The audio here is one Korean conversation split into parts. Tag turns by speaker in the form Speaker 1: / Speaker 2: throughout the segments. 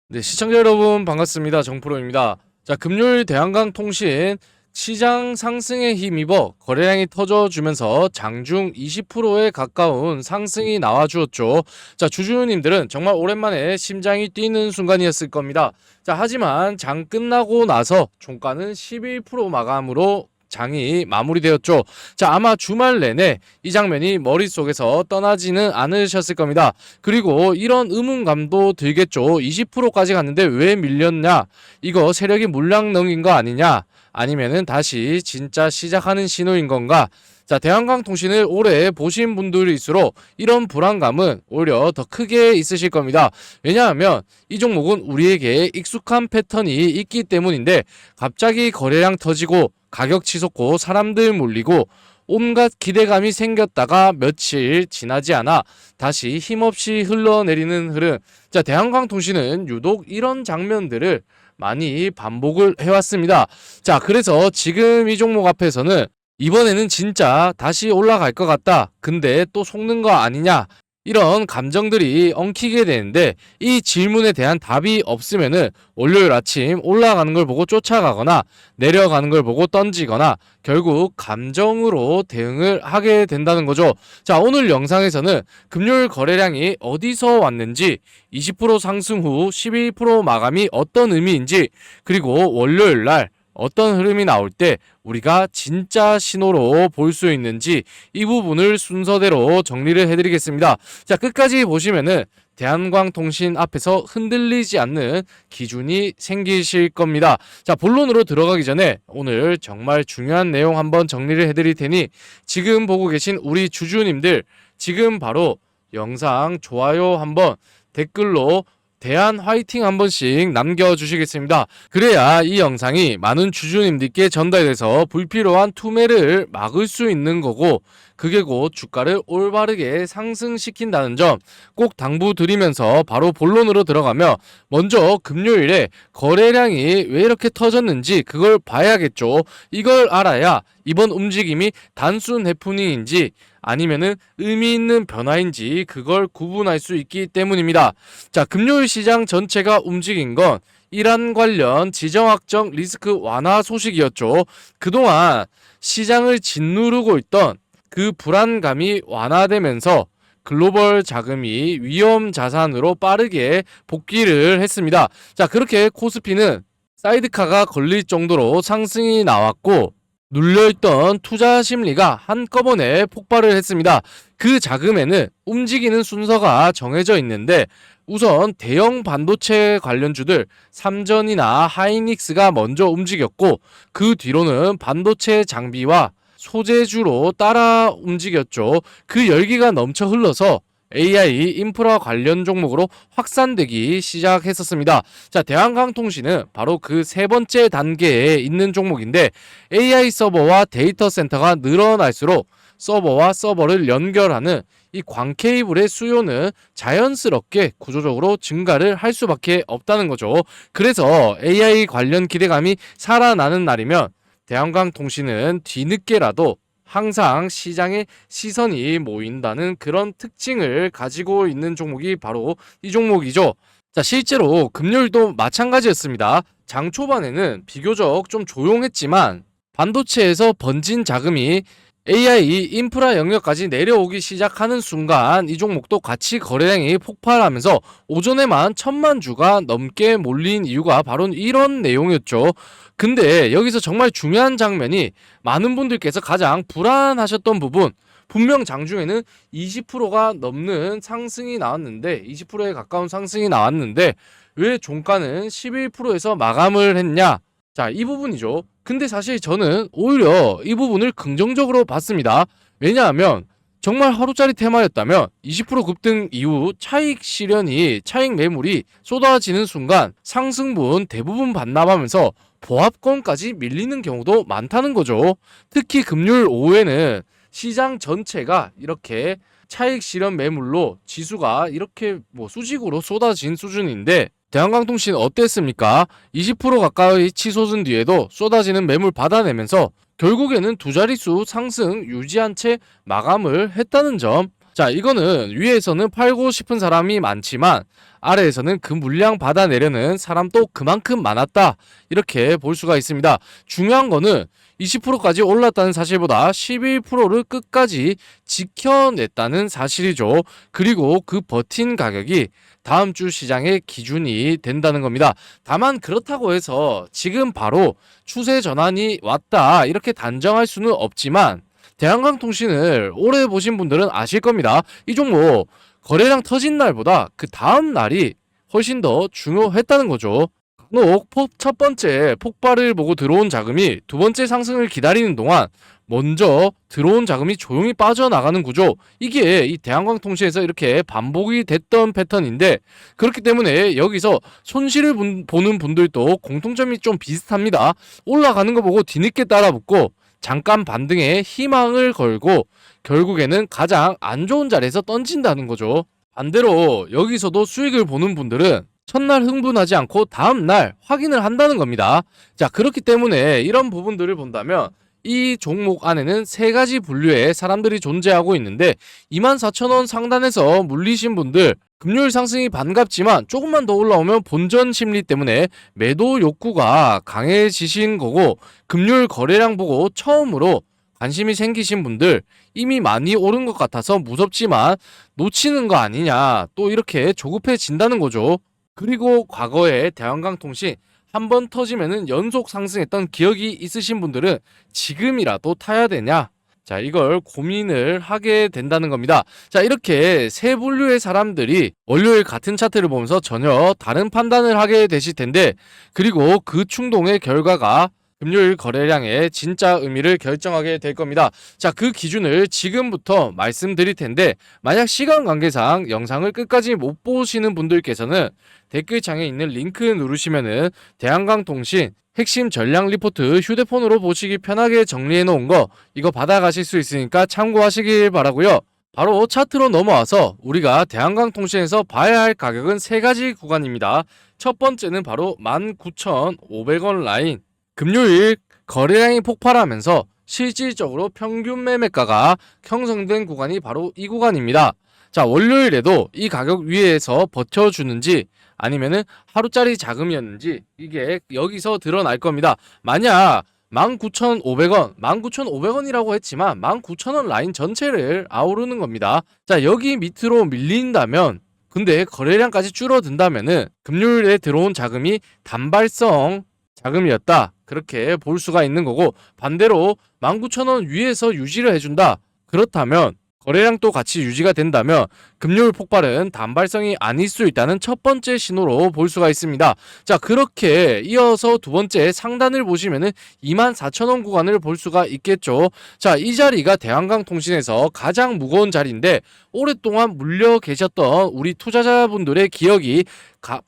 Speaker 1: 네, 시청자 여러분 반갑습니다. 정프로입니다. 자, 금요일 대한강통신 시장 상승에 힘입어 거래량이 터져주면서 장중 20%에 가까운 상승이 나와주었죠. 자, 주주님들은 정말 오랜만에 심장이 뛰는 순간이었을 겁니다. 자, 하지만 장 끝나고 나서 종가는 11% 마감으로 장이 마무리되었죠. 자, 아마 주말 내내 이 장면이 머릿속에서 떠나지는 않으셨을 겁니다. 그리고 이런 의문감도 들겠죠. 20%까지 갔는데 왜 밀렸냐? 이거 세력이 물량 넘긴 거 아니냐? 아니면은 다시 진짜 시작하는 신호인 건가? 자, 대한강통신을 오래 보신 분들일수록 이런 불안감은 오히려 더 크게 있으실 겁니다. 왜냐하면 이 종목은 우리에게 익숙한 패턴이 있기 때문인데 갑자기 거래량 터지고 가격 치솟고 사람들 몰리고 온갖 기대감이 생겼다가 며칠 지나지 않아 다시 힘없이 흘러내리는 흐름. 자, 대한강통신은 유독 이런 장면들을 많이 반복을 해왔습니다. 자, 그래서 지금 이 종목 앞에서는 이번에는 진짜 다시 올라갈 것 같다. 근데 또 속는 거 아니냐? 이런 감정들이 엉키게 되는데 이 질문에 대한 답이 없으면은 월요일 아침 올라가는 걸 보고 쫓아가거나 내려가는 걸 보고 던지거나 결국 감정으로 대응을 하게 된다는 거죠. 자, 오늘 영상에서는 금요일 거래량이 어디서 왔는지, 20% 상승 후 12% 마감이 어떤 의미인지, 그리고 월요일 날 어떤 흐름이 나올 때 우리가 진짜 신호로 볼 수 있는지 이 부분을 순서대로 정리를 해드리겠습니다. 자, 끝까지 보시면은 대한광통신 앞에서 흔들리지 않는 기준이 생기실 겁니다. 자, 본론으로 들어가기 전에 오늘 정말 중요한 내용 한번 정리를 해드릴 테니 지금 보고 계신 우리 주주님들 지금 바로 영상 좋아요 한번 댓글로 대한 화이팅 한 번씩 남겨주시겠습니다. 그래야 이 영상이 많은 주주님들께 전달돼서 불필요한 투매를 막을 수 있는 거고 그게 곧 주가를 올바르게 상승시킨다는 점 꼭 당부드리면서 바로 본론으로 들어가며 먼저 금요일에 거래량이 왜 이렇게 터졌는지 그걸 봐야겠죠. 이걸 알아야 이번 움직임이 단순 해프닝인지 아니면은 의미 있는 변화인지 그걸 구분할 수 있기 때문입니다. 자, 금요일 시장 전체가 움직인 건 이란 관련 지정학적 리스크 완화 소식이었죠. 그동안 시장을 짓누르고 있던 그 불안감이 완화되면서 글로벌 자금이 위험 자산으로 빠르게 복귀를 했습니다. 자, 그렇게 코스피는 사이드카가 걸릴 정도로 상승이 나왔고 눌려있던 투자 심리가 한꺼번에 폭발을 했습니다. 그 자금에는 움직이는 순서가 정해져 있는데 우선 대형 반도체 관련주들 삼전이나 하이닉스가 먼저 움직였고 그 뒤로는 반도체 장비와 소재주로 따라 움직였죠. 그 열기가 넘쳐 흘러서 AI 인프라 관련 종목으로 확산되기 시작했었습니다. 자, 대한강통신은 바로 그 세 번째 단계에 있는 종목인데 AI 서버와 데이터 센터가 늘어날수록 서버와 서버를 연결하는 이 광 케이블의 수요는 자연스럽게 구조적으로 증가를 할 수밖에 없다는 거죠. 그래서 AI 관련 기대감이 살아나는 날이면 대한강통신은 뒤늦게라도 항상 시장의 시선이 모인다는 그런 특징을 가지고 있는 종목이 바로 이 종목이죠. 자, 실제로 금요일도 마찬가지였습니다. 장 초반에는 비교적 좀 조용했지만 반도체에서 번진 자금이 AI 인프라 영역까지 내려오기 시작하는 순간 이 종목도 같이 거래량이 폭발하면서 오전에만 1000만 주가 넘게 몰린 이유가 바로 이런 내용이었죠. 근데 여기서 정말 중요한 장면이 많은 분들께서 가장 불안하셨던 부분, 분명 장중에는 20%가 넘는 상승이 나왔는데 20%에 가까운 상승이 나왔는데 왜 종가는 11%에서 마감을 했냐? 자, 이 부분이죠. 근데 사실 저는 오히려 이 부분을 긍정적으로 봤습니다. 왜냐하면 정말 하루짜리 테마였다면 20% 급등 이후 차익 실현이 차익 매물이 쏟아지는 순간 상승분 대부분 반납하면서 보합권까지 밀리는 경우도 많다는 거죠. 특히 금요일 오후에는 시장 전체가 이렇게 차익 실현 매물로 지수가 이렇게 수직으로 쏟아진 수준인데 대한강통신 어땠습니까? 20% 가까이 치솟은 뒤에도 쏟아지는 매물 받아내면서 결국에는 두 자릿수 상승 유지한 채 마감을 했다는 점. 자, 이거는 위에서는 팔고 싶은 사람이 많지만 아래에서는 그 물량 받아내려는 사람도 그만큼 많았다. 이렇게 볼 수가 있습니다. 중요한 거는 20%까지 올랐다는 사실보다 11%를 끝까지 지켜냈다는 사실이죠. 그리고 그 버틴 가격이 다음 주 시장의 기준이 된다는 겁니다. 다만 그렇다고 해서 지금 바로 추세 전환이 왔다 이렇게 단정할 수는 없지만 대한강통신을 오래 보신 분들은 아실 겁니다. 이 종목 거래량 터진 날보다 그 다음 날이 훨씬 더 중요했다는 거죠. 간혹 첫 번째 폭발을 보고 들어온 자금이 두 번째 상승을 기다리는 동안 먼저 들어온 자금이 조용히 빠져나가는 구조, 이게 이 대한광통신에서 이렇게 반복이 됐던 패턴인데, 그렇기 때문에 여기서 손실을 보는 분들도 공통점이 좀 비슷합니다. 올라가는 거 보고 뒤늦게 따라붙고 잠깐 반등에 희망을 걸고 결국에는 가장 안 좋은 자리에서 던진다는 거죠. 반대로 여기서도 수익을 보는 분들은 첫날 흥분하지 않고 다음날 확인을 한다는 겁니다. 자, 그렇기 때문에 이런 부분들을 본다면 이 종목 안에는 세 가지 분류의 사람들이 존재하고 있는데, 24,000원 상단에서 물리신 분들, 금요일 상승이 반갑지만 조금만 더 올라오면 본전 심리 때문에 매도 욕구가 강해지신 거고, 금요일 거래량 보고 처음으로 관심이 생기신 분들, 이미 많이 오른 것 같아서 무섭지만 놓치는 거 아니냐, 또 이렇게 조급해진다는 거죠. 그리고 과거에 대한강통신 한 번 터지면은 연속 상승했던 기억이 있으신 분들은 지금이라도 타야 되냐? 자, 이걸 고민을 하게 된다는 겁니다. 자, 이렇게 세 분류의 사람들이 월요일 같은 차트를 보면서 전혀 다른 판단을 하게 되실 텐데, 그리고 그 충동의 결과가 금요일 거래량의 진짜 의미를 결정하게 될 겁니다. 자, 그 기준을 지금부터 말씀드릴 텐데, 만약 시간 관계상 영상을 끝까지 못 보시는 분들께서는 댓글창에 있는 링크 누르시면은 대한강통신 핵심 전략 리포트 휴대폰으로 보시기 편하게 정리해 놓은 거, 이거 받아가실 수 있으니까 참고하시길 바라고요. 바로 차트로 넘어와서 우리가 대한강통신에서 봐야 할 가격은 세 가지 구간입니다. 첫 번째는 바로 19,500원 라인. 금요일 거래량이 폭발하면서 실질적으로 평균 매매가가 형성된 구간이 바로 이 구간입니다. 자, 월요일에도 이 가격 위에서 버텨주는지 아니면은 하루짜리 자금이었는지 이게 여기서 드러날 겁니다. 만약 19,500원, 19,500원이라고 했지만 19,000원 라인 전체를 아우르는 겁니다. 자, 여기 밑으로 밀린다면, 근데 거래량까지 줄어든다면은 금요일에 들어온 자금이 단발성 자금이었다, 그렇게 볼 수가 있는 거고, 반대로 19,000원 위에서 유지를 해준다, 그렇다면 거래량도 같이 유지가 된다면 금요일 폭발은 단발성이 아닐 수 있다는 첫 번째 신호로 볼 수가 있습니다. 자, 그렇게 이어서 두 번째 상단을 보시면은 24,000원 구간을 볼 수가 있겠죠. 자, 이 자리가 대한강통신에서 가장 무거운 자리인데, 오랫동안 물려 계셨던 우리 투자자분들의 기억이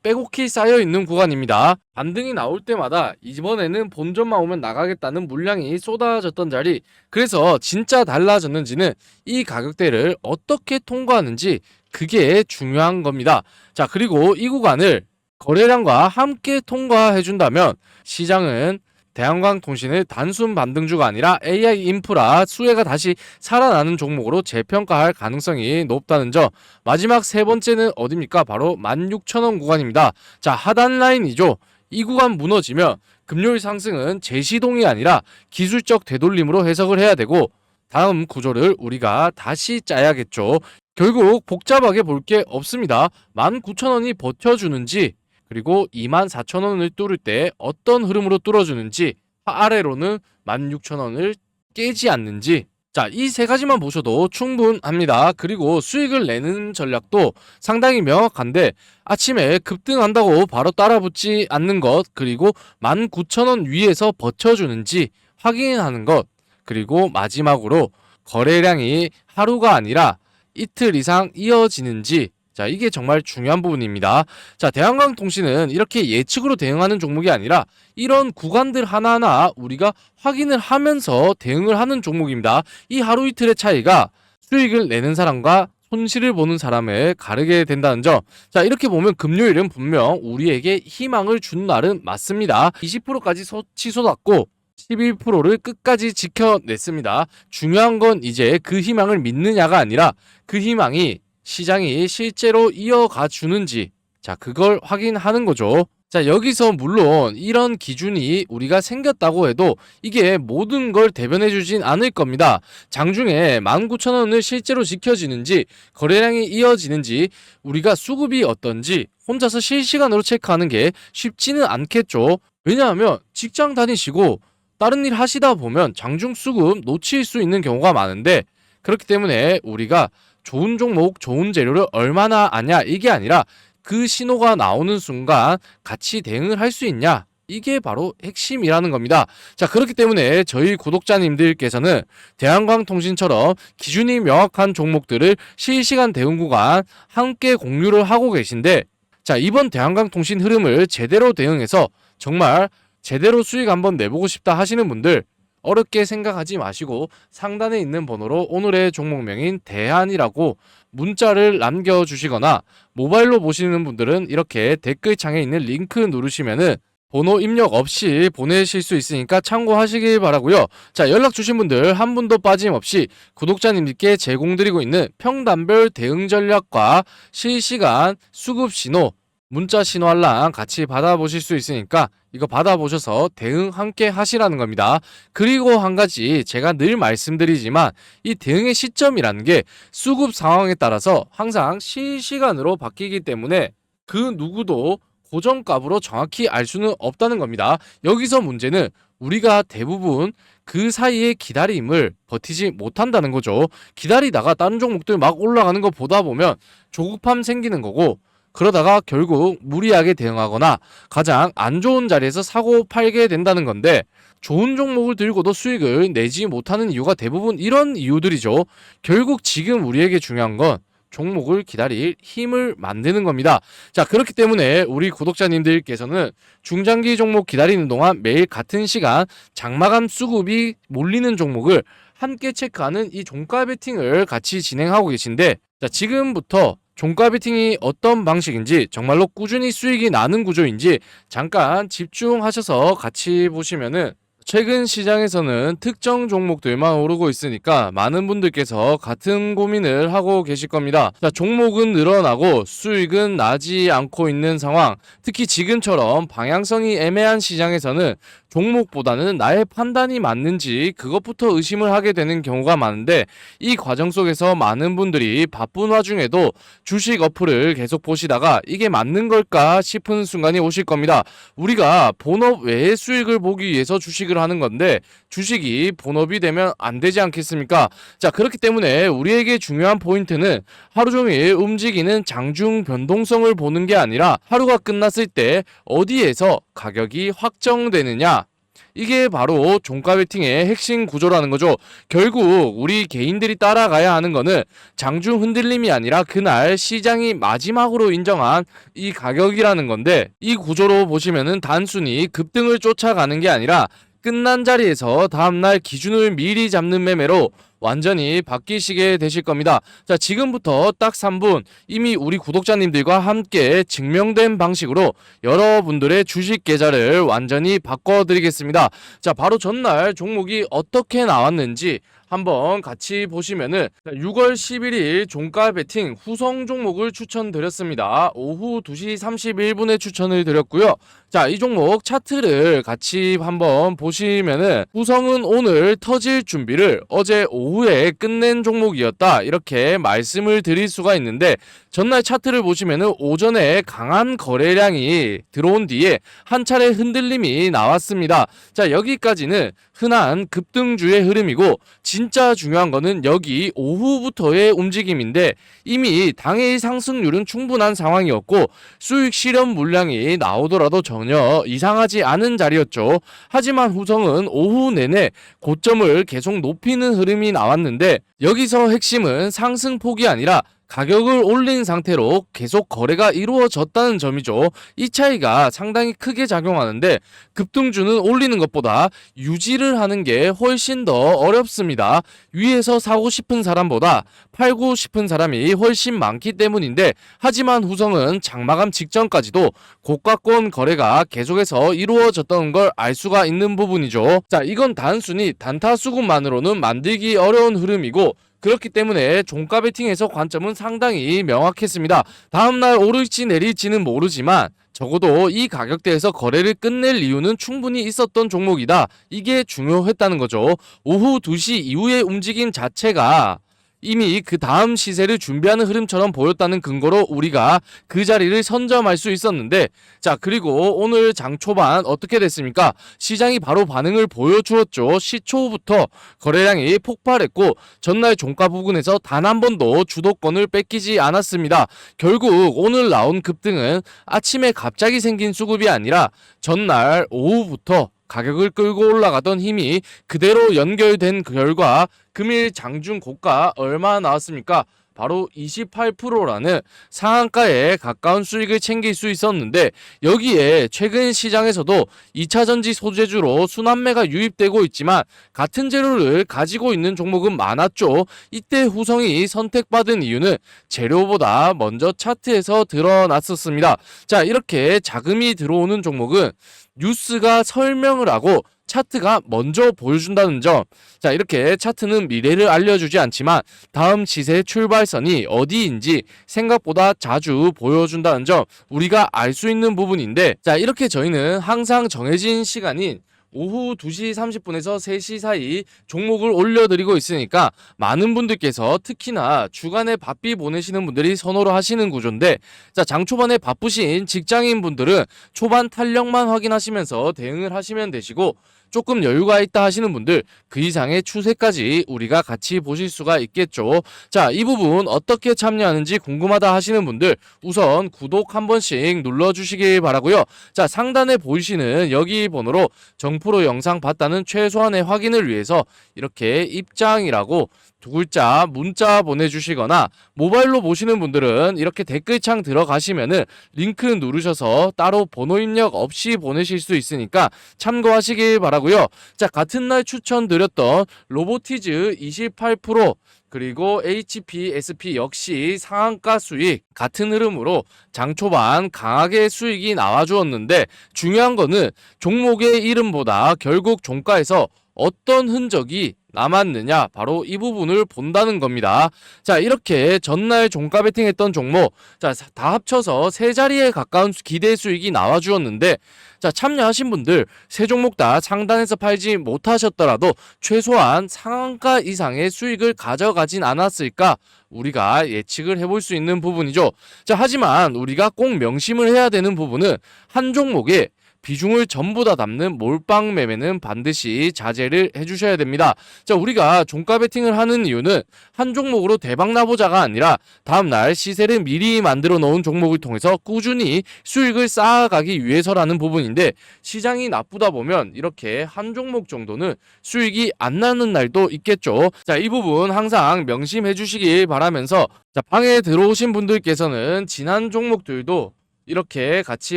Speaker 1: 빼곡히 쌓여 있는 구간입니다. 반등이 나올 때마다 이번에는 본전만 오면 나가겠다는 물량이 쏟아졌던 자리. 그래서 진짜 달라졌는지는 이 가격대를 어떻게 통과하는지, 그게 중요한 겁니다. 자, 그리고 이 구간을 거래량과 함께 통과해준다면 시장은 대한광통신을 단순 반등주가 아니라 AI 인프라 수혜가 다시 살아나는 종목으로 재평가할 가능성이 높다는 점. 마지막 세 번째는 어디입니까? 바로 16,000원 구간입니다. 자, 하단 라인이죠. 이 구간 무너지면 금요일 상승은 재시동이 아니라 기술적 되돌림으로 해석을 해야 되고, 다음 구조를 우리가 다시 짜야겠죠. 결국 복잡하게 볼 게 없습니다. 19,000원이 버텨주는지, 그리고 24,000원을 뚫을 때 어떤 흐름으로 뚫어주는지, 아래로는 16,000원을 깨지 않는지, 자, 이 세 가지만 보셔도 충분합니다. 그리고 수익을 내는 전략도 상당히 명확한데, 아침에 급등한다고 바로 따라붙지 않는 것, 그리고 19,000원 위에서 버텨주는지 확인하는 것, 그리고 마지막으로 거래량이 하루가 아니라 이틀 이상 이어지는지, 자, 이게 정말 중요한 부분입니다. 자, 대한광통신은 이렇게 예측으로 대응하는 종목이 아니라 이런 구간들 하나하나 우리가 확인을 하면서 대응을 하는 종목입니다. 이 하루 이틀의 차이가 수익을 내는 사람과 손실을 보는 사람을 가르게 된다는 점. 자, 이렇게 보면 금요일은 분명 우리에게 희망을 준 날은 맞습니다. 20%까지 치솟았고 12%를 끝까지 지켜냈습니다. 중요한 건 이제 그 희망을 믿느냐가 아니라 그 희망이 시장이 실제로 이어가 주는지, 자, 그걸 확인하는 거죠. 자, 여기서 물론 이런 기준이 우리가 생겼다고 해도 이게 모든 걸 대변해 주진 않을 겁니다. 장중에 19,000원을 실제로 지켜지는지, 거래량이 이어지는지, 우리가 수급이 어떤지 혼자서 실시간으로 체크하는 게 쉽지는 않겠죠. 왜냐하면 직장 다니시고 다른 일 하시다 보면 장중 수급 놓칠 수 있는 경우가 많은데, 그렇기 때문에 우리가 좋은 종목, 좋은 재료를 얼마나 아냐 이게 아니라 그 신호가 나오는 순간 같이 대응을 할 수 있냐, 이게 바로 핵심이라는 겁니다. 자, 그렇기 때문에 저희 구독자님들께서는 대한광통신처럼 기준이 명확한 종목들을 실시간 대응 구간 함께 공유를 하고 계신데, 자, 이번 대한광통신 흐름을 제대로 대응해서 정말 제대로 수익 한번 내보고 싶다 하시는 분들, 어렵게 생각하지 마시고 상단에 있는 번호로 오늘의 종목명인 대한이라고 문자를 남겨주시거나, 모바일로 보시는 분들은 이렇게 댓글창에 있는 링크 누르시면은 번호 입력 없이 보내실 수 있으니까 참고하시길 바라고요. 자, 연락 주신 분들 한 분도 빠짐없이 구독자님들께 제공드리고 있는 평단별 대응 전략과 실시간 수급 신호, 문자 신호 알람 같이 받아보실 수 있으니까 이거 받아보셔서 대응 함께 하시라는 겁니다. 그리고 한 가지 제가 늘 말씀드리지만, 이 대응의 시점이라는 게 수급 상황에 따라서 항상 실시간으로 바뀌기 때문에 그 누구도 고정값으로 정확히 알 수는 없다는 겁니다. 여기서 문제는 우리가 대부분 그 사이에 기다림을 버티지 못한다는 거죠. 기다리다가 다른 종목들 막 올라가는 거 보다 보면 조급함 생기는 거고, 그러다가 결국 무리하게 대응하거나 가장 안 좋은 자리에서 사고 팔게 된다는 건데, 좋은 종목을 들고도 수익을 내지 못하는 이유가 대부분 이런 이유들이죠. 결국 지금 우리에게 중요한 건 종목을 기다릴 힘을 만드는 겁니다. 자, 그렇기 때문에 우리 구독자님들께서는 중장기 종목 기다리는 동안 매일 같은 시간 장마감 수급이 몰리는 종목을 함께 체크하는 이 종가 베팅을 같이 진행하고 계신데, 자, 지금부터 종가 베팅이 어떤 방식인지, 정말로 꾸준히 수익이 나는 구조인지 잠깐 집중하셔서 같이 보시면은, 최근 시장에서는 특정 종목들만 오르고 있으니까 많은 분들께서 같은 고민을 하고 계실 겁니다. 자, 종목은 늘어나고 수익은 나지 않고 있는 상황, 특히 지금처럼 방향성이 애매한 시장에서는 종목보다는 나의 판단이 맞는지 그것부터 의심을 하게 되는 경우가 많은데, 이 과정 속에서 많은 분들이 바쁜 와중에도 주식 어플을 계속 보시다가 이게 맞는 걸까 싶은 순간이 오실 겁니다. 우리가 본업 외의 수익을 보기 위해서 주식을 하는 건데 주식이 본업이 되면 안 되지 않겠습니까? 자, 그렇기 때문에 우리에게 중요한 포인트는 하루 종일 움직이는 장중 변동성을 보는 게 아니라 하루가 끝났을 때 어디에서 가격이 확정되느냐, 이게 바로 종가 베팅의 핵심 구조라는 거죠. 결국 우리 개인들이 따라가야 하는 거는 장중 흔들림이 아니라 그날 시장이 마지막으로 인정한 이 가격이라는 건데, 이 구조로 보시면은 단순히 급등을 쫓아가는 게 아니라 끝난 자리에서 다음날 기준을 미리 잡는 매매로 완전히 바뀌시게 되실 겁니다. 자, 지금부터 딱 3분 이미 우리 구독자님들과 함께 증명된 방식으로 여러분들의 주식 계좌를 완전히 바꿔드리겠습니다. 자, 바로 전날 종목이 어떻게 나왔는지 한번 같이 보시면은, 6월 11일 종가 베팅 후성 종목을 추천드렸습니다. 오후 2시 31분에 추천을 드렸고요. 자, 이 종목 차트를 같이 한번 보시면은 후성은 오늘 터질 준비를 어제 오후에 끝낸 종목이었다, 이렇게 말씀을 드릴 수가 있는데, 전날 차트를 보시면은 오전에 강한 거래량이 들어온 뒤에 한 차례 흔들림이 나왔습니다. 자, 여기까지는 흔한 급등주의 흐름이고, 진짜 중요한 거는 여기 오후부터의 움직임인데, 이미 당일 상승률은 충분한 상황이었고 수익 실현 물량이 나오더라도 전혀 이상하지 않은 자리였죠. 하지만 후성은 오후 내내 고점을 계속 높이는 흐름이 나왔는데, 여기서 핵심은 상승폭이 아니라 가격을 올린 상태로 계속 거래가 이루어졌다는 점이죠. 이 차이가 상당히 크게 작용하는데 급등주는 올리는 것보다 유지를 하는 게 훨씬 더 어렵습니다. 위에서 사고 싶은 사람보다 팔고 싶은 사람이 훨씬 많기 때문인데 하지만 후성은 장마감 직전까지도 고가권 거래가 계속해서 이루어졌던 걸 알 수가 있는 부분이죠. 자, 이건 단순히 단타 수급만으로는 만들기 어려운 흐름이고 그렇기 때문에 종가 베팅에서 관점은 상당히 명확했습니다. 다음날 오를지 내릴지는 모르지만 적어도 이 가격대에서 거래를 끝낼 이유는 충분히 있었던 종목이다. 이게 중요했다는 거죠. 오후 2시 이후의 움직임 자체가 이미 그 다음 시세를 준비하는 흐름처럼 보였다는 근거로 우리가 그 자리를 선점할 수 있었는데, 자, 그리고 오늘 장 초반 어떻게 됐습니까? 시장이 바로 반응을 보여주었죠. 시초부터 거래량이 폭발했고 전날 종가 부근에서 단 한 번도 주도권을 뺏기지 않았습니다. 결국 오늘 나온 급등은 아침에 갑자기 생긴 수급이 아니라 전날 오후부터 가격을 끌고 올라가던 힘이 그대로 연결된 결과 금일 장중 고가 얼마 나왔습니까? 바로 28%라는 상한가에 가까운 수익을 챙길 수 있었는데 여기에 최근 시장에서도 2차전지 소재주로 순환매가 유입되고 있지만 같은 재료를 가지고 있는 종목은 많았죠. 이때 후성이 선택받은 이유는 재료보다 먼저 차트에서 드러났었습니다. 자, 이렇게 자금이 들어오는 종목은 뉴스가 설명을 하고 차트가 먼저 보여준다는 점. 자, 이렇게 차트는 미래를 알려주지 않지만 다음 시세 출발선이 어디인지 생각보다 자주 보여준다는 점 우리가 알 수 있는 부분인데, 자, 이렇게 저희는 항상 정해진 시간인 오후 2시 30분에서 3시 사이 종목을 올려드리고 있으니까 많은 분들께서 특히나 주간에 바삐 보내시는 분들이 선호를 하시는 구조인데, 자, 장 초반에 바쁘신 직장인 분들은 초반 탄력만 확인하시면서 대응을 하시면 되시고 조금 여유가 있다 하시는 분들 그 이상의 추세까지 우리가 같이 보실 수가 있겠죠. 자, 이 부분 어떻게 참여하는지 궁금하다 하시는 분들 우선 구독 한 번씩 눌러주시길 바라고요. 자, 상단에 보이시는 여기 번호로 정프로 영상 봤다는 최소한의 확인을 위해서 이렇게 입장이라고 두 글자 문자 보내주시거나 모바일로 보시는 분들은 이렇게 댓글창 들어가시면은 링크 누르셔서 따로 번호 입력 없이 보내실 수 있으니까 참고하시길 바라고요. 자, 같은 날 추천드렸던 로보티즈 28% 그리고 HP, SP 역시 상한가 수익 같은 흐름으로 장 초반 강하게 수익이 나와주었는데 중요한 거는 종목의 이름보다 결국 종가에서 어떤 흔적이 남았느냐, 바로 이 부분을 본다는 겁니다. 자, 이렇게 전날 종가 베팅했던 종목, 자, 다 합쳐서 세 자리에 가까운 기대 수익이 나와주었는데, 자, 참여하신 분들 세 종목 다 상단에서 팔지 못하셨더라도 최소한 상한가 이상의 수익을 가져가진 않았을까 우리가 예측을 해볼 수 있는 부분이죠. 자, 하지만 우리가 꼭 명심을 해야 되는 부분은 한 종목에 비중을 전부 다 담는 몰빵 매매는 반드시 자제를 해주셔야 됩니다. 자, 우리가 종가 베팅을 하는 이유는 한 종목으로 대박 나보자가 아니라 다음날 시세를 미리 만들어 놓은 종목을 통해서 꾸준히 수익을 쌓아가기 위해서라는 부분인데, 시장이 나쁘다 보면 이렇게 한 종목 정도는 수익이 안 나는 날도 있겠죠. 자, 이 부분 항상 명심해 주시길 바라면서, 자, 방에 들어오신 분들께서는 지난 종목들도 이렇게 같이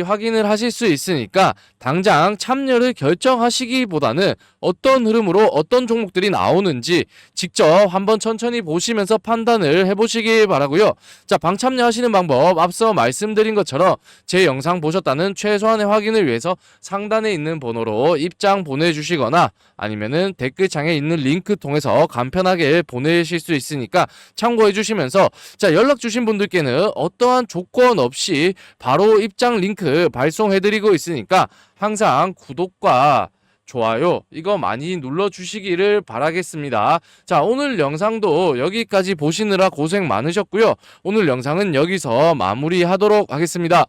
Speaker 1: 확인을 하실 수 있으니까 당장 참여를 결정하시기보다는 어떤 흐름으로 어떤 종목들이 나오는지 직접 한번 천천히 보시면서 판단을 해보시길 바라고요. 자, 방 참여하시는 방법 앞서 말씀드린 것처럼 제 영상 보셨다는 최소한의 확인을 위해서 상단에 있는 번호로 입장 보내주시거나 아니면은 댓글창에 있는 링크 통해서 간편하게 보내실 수 있으니까 참고해 주시면서, 자, 연락 주신 분들께는 어떠한 조건 없이 바로 입장 링크 발송해드리고 있으니까 항상 구독과 좋아요 이거 많이 눌러주시기를 바라겠습니다. 자, 오늘 영상도 여기까지 보시느라 고생 많으셨고요. 오늘 영상은 여기서 마무리하도록 하겠습니다.